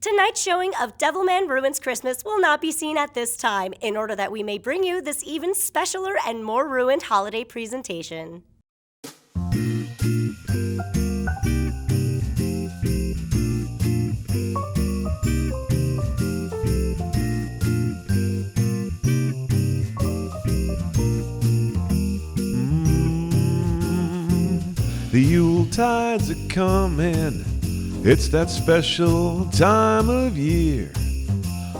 Tonight's showing of Devilman Ruins Christmas will not be seen at this time, in order that we may bring you this even specialer and more ruined holiday presentation. The Yuletides are coming. It's that special time of year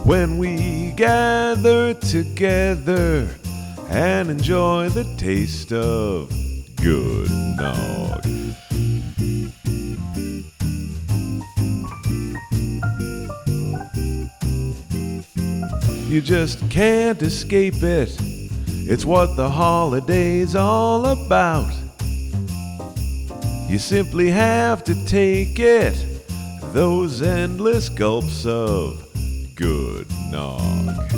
when we gather together and enjoy the taste of good nog. You just can't escape it. It's what the holiday's all about. You simply have to take it, those endless gulps of good nog.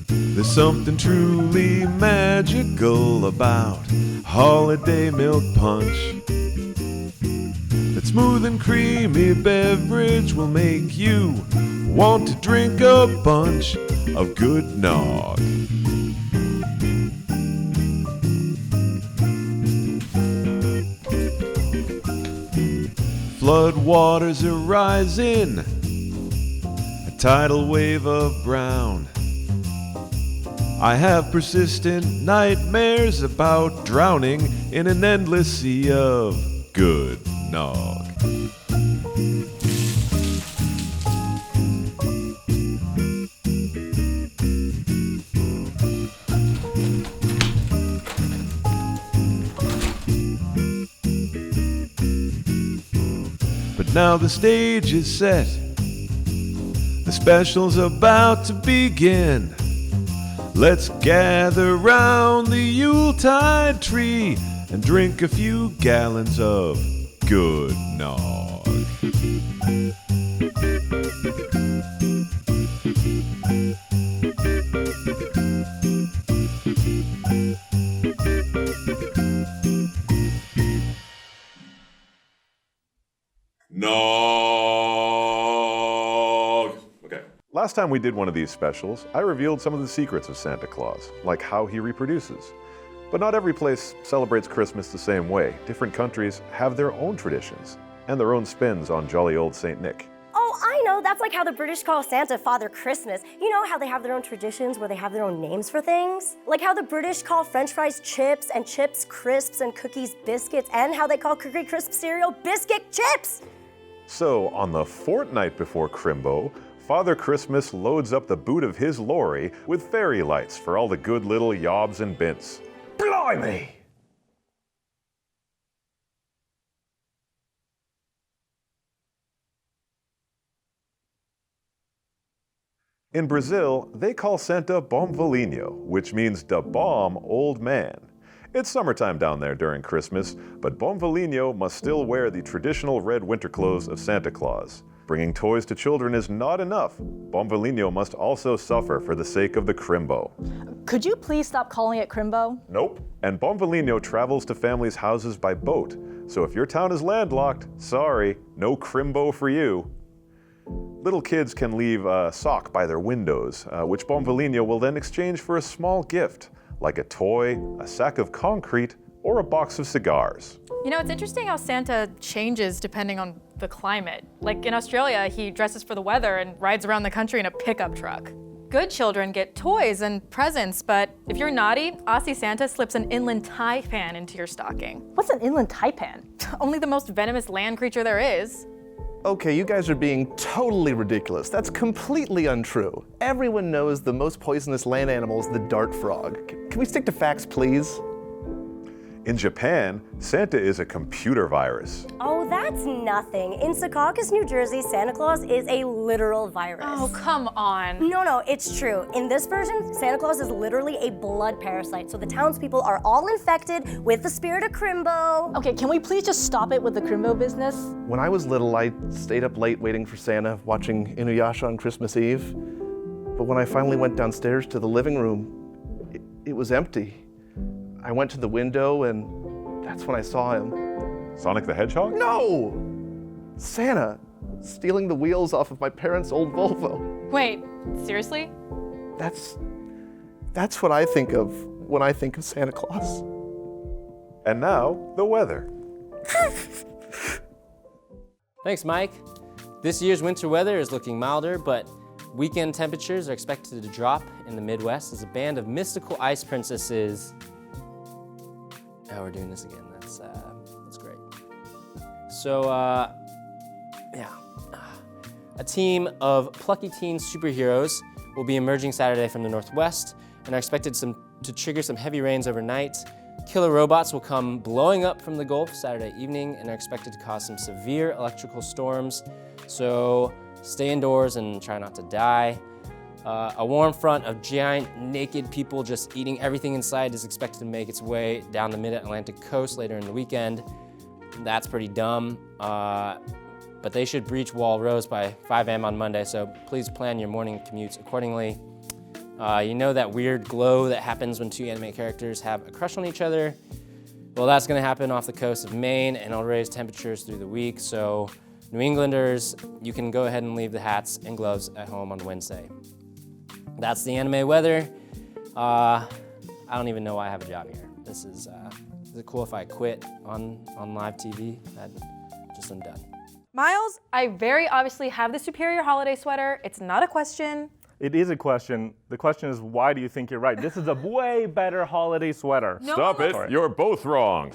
There's something truly magical about holiday milk punch. That smooth and creamy beverage will make you want to drink a bunch of good nog. Flood waters are rising, a tidal wave of brown. I have persistent nightmares about drowning in an endless sea of good nog. But now the stage is set, the special's about to begin. Let's gather round the Yuletide tree and drink a few gallons of good nog. Nog. Okay. Last time we did one of these specials, I revealed some of the secrets of Santa Claus, like how he reproduces. But not every place celebrates Christmas the same way. Different countries have their own traditions and their own spins on jolly old Saint Nick. Oh, I know, that's like how the British call Santa Father Christmas. You know how they have their own traditions where they have their own names for things? Like how the British call French fries chips and chips crisps and cookies biscuits, and how they call Cookie Crisp cereal biscuit chips. So, on the fortnight before Crimbo, Father Christmas loads up the boot of his lorry with fairy lights for all the good little yobs and bints. Blimey! In Brazil, they call Santa Bom Velhinho, which means da bomb old man. It's summertime down there during Christmas, but Bom Velhinho must still wear the traditional red winter clothes of Santa Claus. Bringing toys to children is not enough. Bom Velhinho must also suffer for the sake of the Crimbo. Could you please stop calling it Crimbo? Nope. And Bom Velhinho travels to families' houses by boat. So if your town is landlocked, sorry, no Crimbo for you. Little kids can leave a sock by their windows, which Bom Velhinho will then exchange for a small gift, like a toy, a sack of concrete, or a box of cigars. You know, it's interesting how Santa changes depending on the climate. Like in Australia, he dresses for the weather and rides around the country in a pickup truck. Good children get toys and presents, but if you're naughty, Aussie Santa slips an inland taipan into your stocking. What's an inland taipan? Only the most venomous land creature there is. Okay, you guys are being totally ridiculous. That's completely untrue. Everyone knows the most poisonous land animal is the dart frog. Can we stick to facts, please? In Japan, Santa is a computer virus. Oh, that's nothing. In Secaucus, New Jersey, Santa Claus is a literal virus. Oh, come on. No, it's true. In this version, Santa Claus is literally a blood parasite, so the townspeople are all infected with the spirit of Crimbo. Okay, can we please just stop it with the Crimbo business? When I was little, I stayed up late waiting for Santa, watching Inuyasha on Christmas Eve. But when I finally went downstairs to the living room, it was empty. I went to the window and That's when I saw him. Sonic the Hedgehog? No! Santa, stealing the wheels off of my parents' old Volvo. Wait, seriously? That's what I think of when I think of Santa Claus. And now, the weather. Thanks, Mike. This year's winter weather is looking milder, but weekend temperatures are expected to drop in the Midwest as a band of mystical ice princesses. Oh, we're doing this again. That's great. So, yeah. A team of plucky teen superheroes will be emerging Saturday from the Northwest and are expected to trigger some heavy rains overnight. Killer robots will come blowing up from the Gulf Saturday evening and are expected to cause some severe electrical storms. So stay indoors and try not to die. A warm front of giant naked people just eating everything in sight is expected to make its way down the mid-Atlantic coast later in the weekend. That's pretty dumb, but they should breach Wall Rose by 5 a.m. on Monday, so please plan your morning commutes accordingly. You know that weird glow that happens when two anime characters have a crush on each other? Well, that's gonna happen off the coast of Maine, and it'll raise temperatures through the week, so New Englanders, you can go ahead and leave the hats and gloves at home on Wednesday. That's the anime weather. I don't even know why I have a job here. Is it cool if I quit on live TV? I'm done. Miles, I very obviously have the superior holiday sweater. It's not a question. It is a question. The question is, why do you think you're right? This is a way better holiday sweater. Stop it, you're both wrong.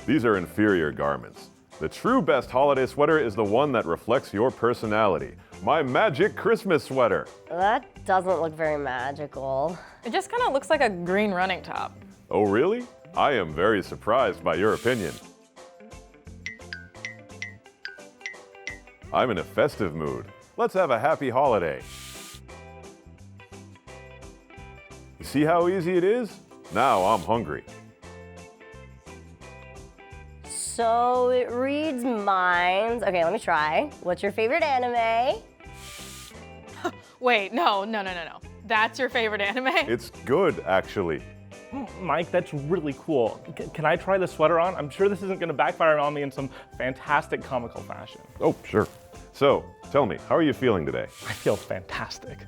These are inferior garments. The true best holiday sweater is the one that reflects your personality. My magic Christmas sweater. That doesn't look very magical. It just kind of looks like a green running top. Oh, really? I am very surprised by your opinion. I'm in a festive mood. Let's have a happy holiday. You see how easy it is? Now I'm hungry. So it reads minds. Okay, let me try. What's your favorite anime? Wait, no. That's your favorite anime? It's good, actually. Mike, that's really cool. Can I try the sweater on? I'm sure this isn't gonna backfire on me in some fantastic comical fashion. Oh, sure. So, tell me, how are you feeling today? I feel fantastic.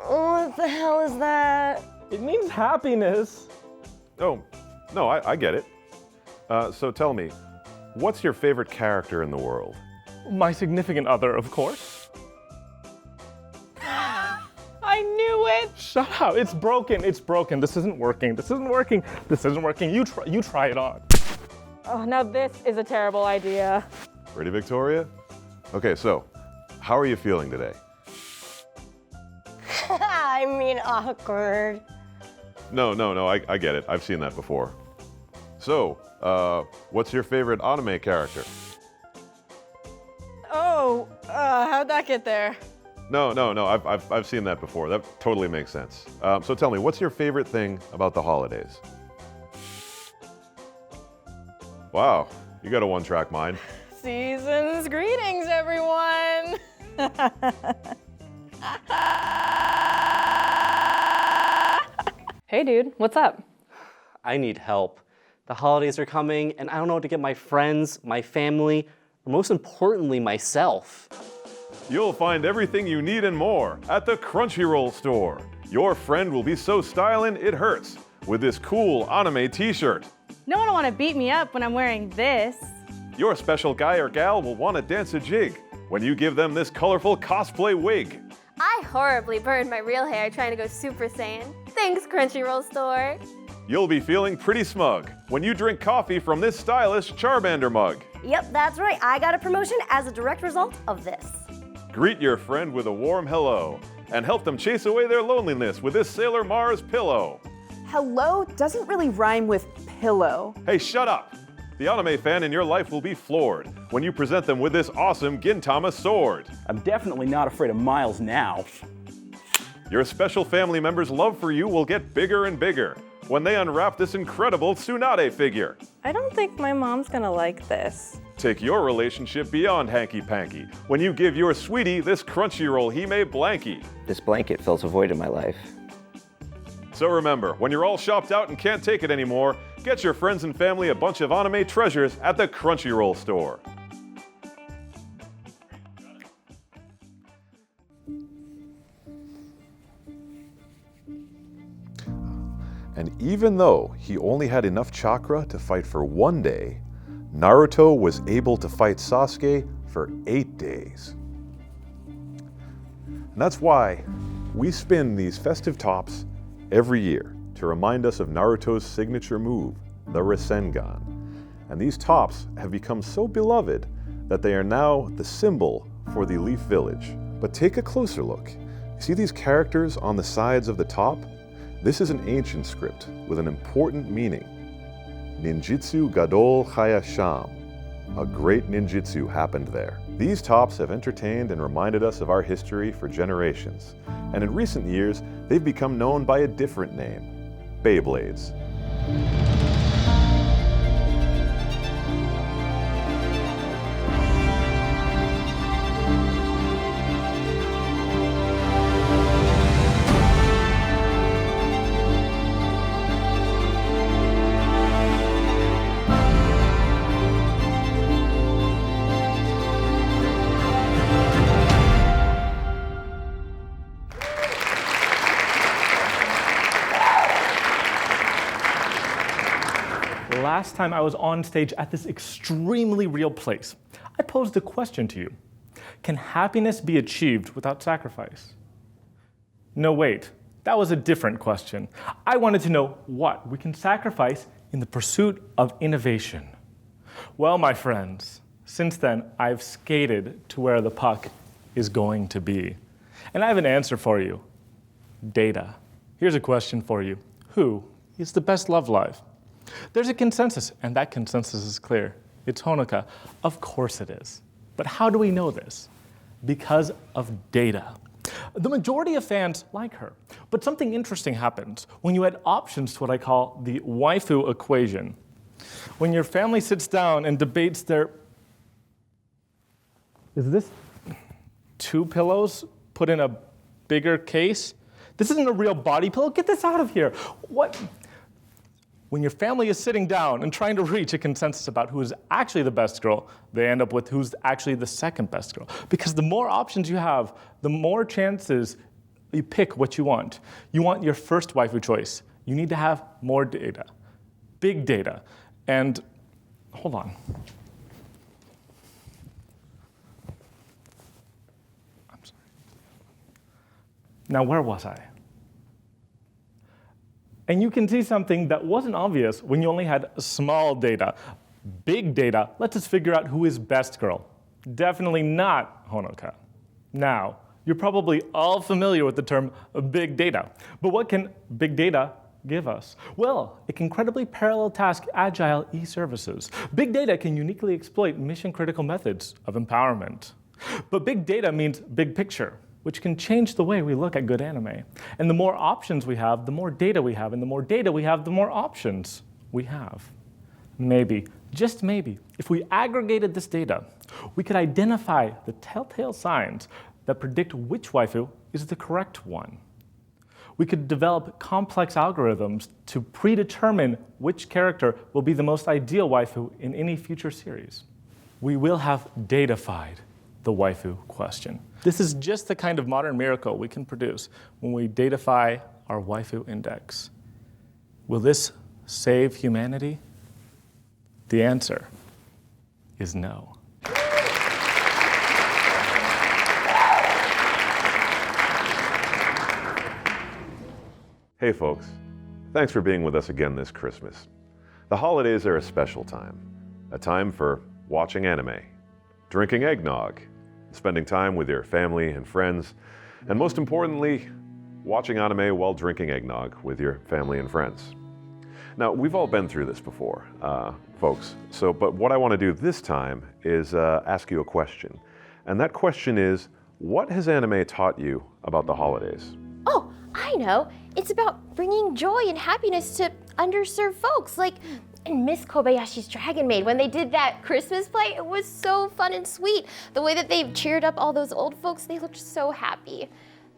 What the hell is that? It means happiness. Oh, no, I get it. So tell me, what's your favorite character in the world? My significant other, of course. I knew it. Shut up, it's broken. This isn't working. You try it on. Oh, now this is a terrible idea. Ready, Victoria? Okay, so, how are you feeling today? I mean, awkward. No, I get it. I've seen that before. So, what's your favorite anime character? Oh, how'd that get there? No, I've seen that before. That totally makes sense. So tell me, what's your favorite thing about the holidays? Wow, you got a one-track mind. Season's greetings, everyone. Hey, dude, what's up? I need help. The holidays are coming, and I don't know what to get my friends, my family, or most importantly, myself. You'll find everything you need and more at the Crunchyroll store. Your friend will be so stylin' it hurts with this cool anime t-shirt. No one will want to beat me up when I'm wearing this. Your special guy or gal will want to dance a jig when you give them this colorful cosplay wig. I horribly burned my real hair trying to go Super Saiyan. Thanks, Crunchyroll store. You'll be feeling pretty smug when you drink coffee from this stylish Charmander mug. Yep, that's right. I got a promotion as a direct result of this. Greet your friend with a warm hello and help them chase away their loneliness with this Sailor Mars pillow. Hello doesn't really rhyme with pillow. Hey, shut up! The anime fan in your life will be floored when you present them with this awesome Gintama sword. I'm definitely not afraid of Miles now. Your special family member's love for you will get bigger and bigger when they unwrap this incredible Tsunade figure. I don't think my mom's gonna like this. Take your relationship beyond hanky-panky when you give your sweetie this Crunchyroll Hime blankie. This blanket fills a void in my life. So remember, when you're all shopped out and can't take it anymore, get your friends and family a bunch of anime treasures at the Crunchyroll store. And even though he only had enough chakra to fight for 1 day, Naruto was able to fight Sasuke for 8 days. And that's why we spin these festive tops every year to remind us of Naruto's signature move, the Rasengan. And these tops have become so beloved that they are now the symbol for the Leaf Village. But take a closer look. You see these characters on the sides of the top? This is an ancient script with an important meaning. Ninjitsu Gadol Hayasham. A great ninjutsu happened there. These tops have entertained and reminded us of our history for generations. And in recent years, they've become known by a different name, Beyblades. Last time I was on stage at this extremely real place, I posed a question to you. Can happiness be achieved without sacrifice? No, wait, that was a different question. I wanted to know what we can sacrifice in the pursuit of innovation. Well, my friends, since then, I've skated to where the puck is going to be. And I have an answer for you. Data. Here's a question for you. Who is the best love life? There's a consensus, and that consensus is clear. It's Honoka. Of course it is. But how do we know this? Because of data. The majority of fans like her, but something interesting happens when you add options to what I call the waifu equation. When your family sits down and debates their... Is this 2 pillows put in a bigger case? This isn't a real body pillow. Get this out of here. What? When your family is sitting down and trying to reach a consensus about who is actually the best girl, they end up with who's actually the second best girl. Because the more options you have, the more chances you pick what you want. You want your first waifu choice. You need to have more data, big data. And hold on. I'm sorry. Now, where was I? And you can see something that wasn't obvious when you only had small data. Big data lets us figure out who is best girl. Definitely not Honoka. Now, you're probably all familiar with the term big data. But what can big data give us? Well, it can incredibly parallel task agile e-services. Big data can uniquely exploit mission-critical methods of empowerment. But big data means big picture, which can change the way we look at good anime. And the more options we have, the more data we have. And the more data we have, the more options we have. Maybe, just maybe, if we aggregated this data, we could identify the telltale signs that predict which waifu is the correct one. We could develop complex algorithms to predetermine which character will be the most ideal waifu in any future series. We will have datafied the waifu question. This is just the kind of modern miracle we can produce when we datafy our waifu index. Will this save humanity? The answer is no. Hey folks, thanks for being with us again this Christmas. The holidays are a special time. A time for watching anime, drinking eggnog, spending time with your family and friends, and most importantly, watching anime while drinking eggnog with your family and friends. Now, we've all been through this before, folks, but what I want to do this time is ask you a question. And that question is, what has anime taught you about the holidays? Oh, I know. It's about bringing joy and happiness to underserved folks, like in Miss Kobayashi's Dragon Maid. When they did that Christmas play, it was so fun and sweet. The way that they cheered up all those old folks, they looked so happy.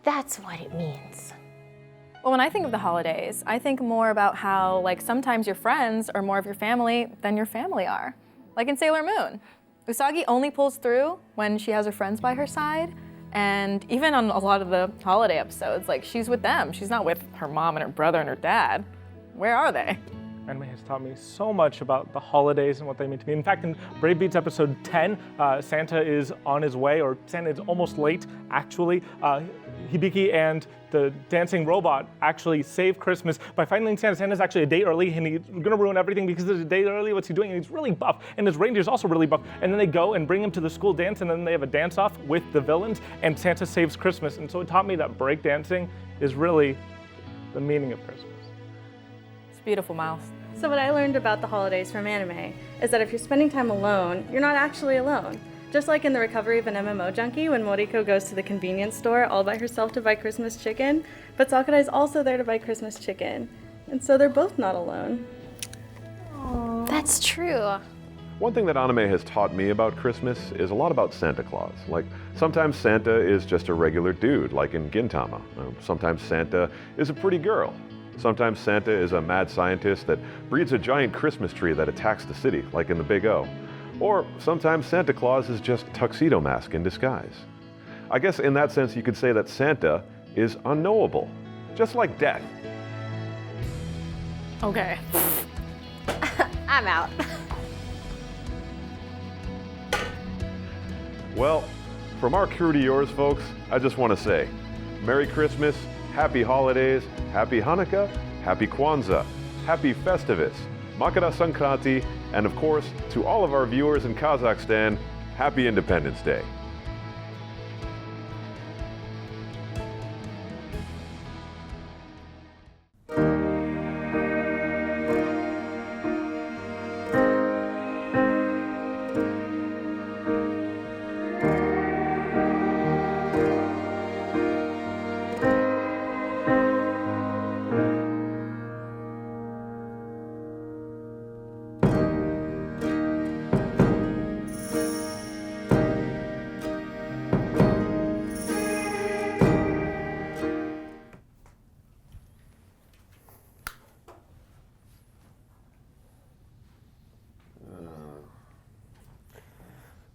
That's what it means. Well, when I think of the holidays, I think more about how, like, sometimes your friends are more of your family than your family are. Like in Sailor Moon. Usagi only pulls through when she has her friends by her side, and even on a lot of the holiday episodes, like, she's with them. She's not with her mom and her brother and her dad. Where are they? Anime has taught me so much about the holidays and what they mean to me. In fact, in Brave Beats episode 10, Santa is on his way, or Santa is almost late, actually. Hibiki and the dancing robot actually save Christmas by finding Santa. Santa's actually a day early, and he's gonna ruin everything because he's a day early. What's he doing? And he's really buff, and his reindeer's also really buff. And then they go and bring him to the school dance, and then they have a dance-off with the villains, and Santa saves Christmas. And so it taught me that breakdancing is really the meaning of Christmas. It's beautiful, Miles. So what I learned about the holidays from anime is that if you're spending time alone, you're not actually alone. Just like in The Recovery of an MMO Junkie, when Moriko goes to the convenience store all by herself to buy Christmas chicken, but Sakurai is also there to buy Christmas chicken. And so they're both not alone. Aww. That's true. One thing that anime has taught me about Christmas is a lot about Santa Claus. Like, sometimes Santa is just a regular dude, like in Gintama. Sometimes Santa is a pretty girl. Sometimes Santa is a mad scientist that breeds a giant Christmas tree that attacks the city, like in the Big O. Or sometimes Santa Claus is just Tuxedo Mask in disguise. I guess in that sense you could say that Santa is unknowable, just like death. Okay. I'm out. Well, from our crew to yours, folks, I just want to say, Merry Christmas, Happy Holidays, Happy Hanukkah, Happy Kwanzaa, Happy Festivus, Makara Sankranti, and of course, to all of our viewers in Kazakhstan, Happy Independence Day.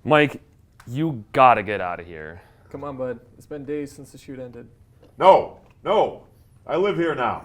Mike, you gotta get out of here. Come on, bud. It's been days since the shoot ended. No, I live here now.